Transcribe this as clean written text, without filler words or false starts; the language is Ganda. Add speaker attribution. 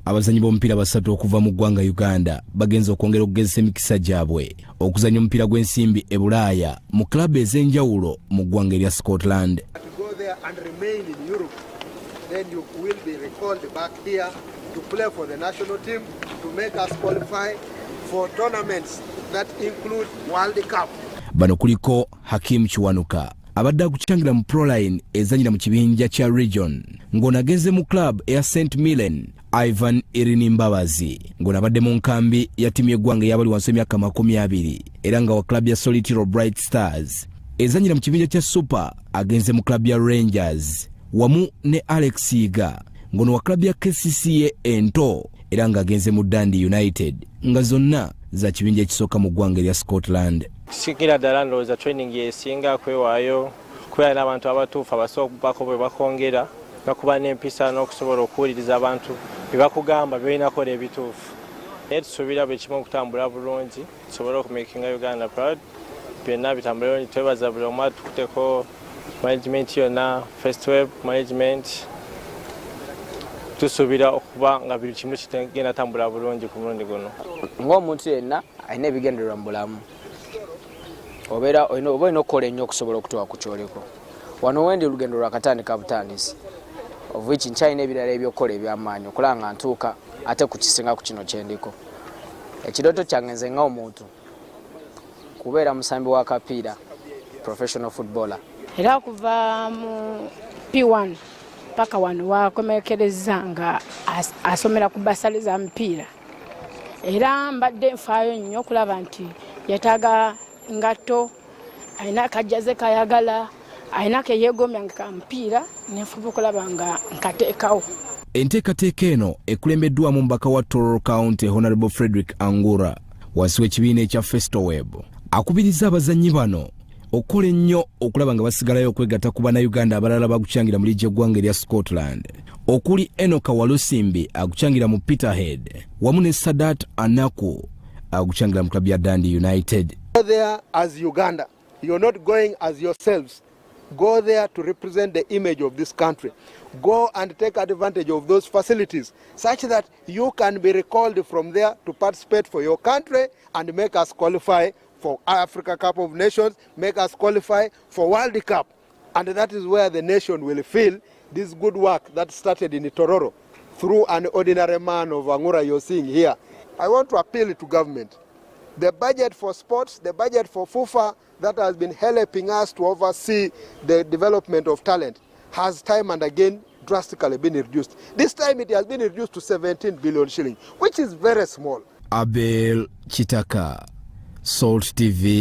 Speaker 1: abazanyi b'omupiira basatu okuva mu ggwanga Uganda bagenze okwongera okugezesa emikisa gyabwe okuzannya omupiira gw'ensimbi e Bulaaya mu klabu ez'enjawulo mu ggwanga erya Scotland.
Speaker 2: Then you will be recalled back here to play for the national team to make us qualify for tournaments that include World Cup.
Speaker 1: Bano kuliko Hakim Chiwanuka abadde akuchangira mu Proline ezanyira mu kibinja kya Region ng'onageze mu club eya St. Milen Ivan Irinimbabazi ng'onabadde mu nkambi ya timu y'eggwanga ey'abali wansi w'emyaka 20 era nga wa club ya Solitiro Bright Stars ezanyira mu kibinja kya Super agenze mu club ya Rangers wamu ne Alex Iga ngono wa klabu ya KCCA ento era nga agenze mu Dundee United nga zonna za kibinja ekisooka mu ggwanga erya Scotland.
Speaker 3: Sikira ddala ndowooza training yesinga kwewaayo kubeera n'abantu abatuufu abasookubako bwe bakongera bakuba n'empisa n'okusobola okuwuliriza abantu bye bakugamba byolinakola ebituufu. Naye tusuubira buli kimu okutambula bulungi tusobole okumakinga Uganda proud byonna bitambule bulungi twebaza buli omu atukuteko management yonna first web management tusuubira okuba nga buli kimu kitagenda tambula bulungi ku mulundi guno.
Speaker 4: Ng'omuntu yenna alina ebigendererwa mu bulamu obeera olina okukola ennyo okusobola okutuuka ku kyoleko. Wano wendi olugendo lwakatandika butandisi of which nkyalina ebirala ebyokukola eby'amaanyi okulaba nga ntuuka ate ku kisinga ku kino kyendiko. Ekirooto kyange nze ng'omuntu kubeera musambi wa kapiira professional footballer.
Speaker 5: Era kuva mu P1 paka wano wakomekereza nga asomera ku basale za mpira. Era mbadde nfaayo nnyo okulaba nti yetaaga ngato alina kajaze kayagala alina keyeegomya nga kampiira nenfuba okulaba nga nkateekawo.
Speaker 1: Enteekateeka eno ekulembeddwamu omubaka wa Tororo County Honorable Frederick Angura wansi w'ekibiina ekya Festoweb akubiriza abazannyi bano okukola ennyo okulaba nga basigalayo okwegatta ku bannayuganda abalala baguchangira mu liigi eggwanga erya Scotland okuli Enoka Walusimbi aguchangira mu Peterhead wamu ne Sadat Anaku aguchangira mu klabu ya Dundee United.
Speaker 2: Go there as Uganda. You're not going as yourselves. Go there to represent the image of this country. Go and take advantage of those facilities such that you can be recalled from there to participate for your country and make us qualify for Africa Cup of Nations, make us qualify for World Cup. And that is where the nation will feel this good work that started in Tororo through an ordinary man of Angura you're seeing here. I want to appeal to government. The budget for sports, the budget for FUFA that has been helping us to oversee the development of talent has time and again drastically been reduced. This time it has been reduced to 17 billion shillings, which is very small.
Speaker 1: Abel Chitaka, Salt TV.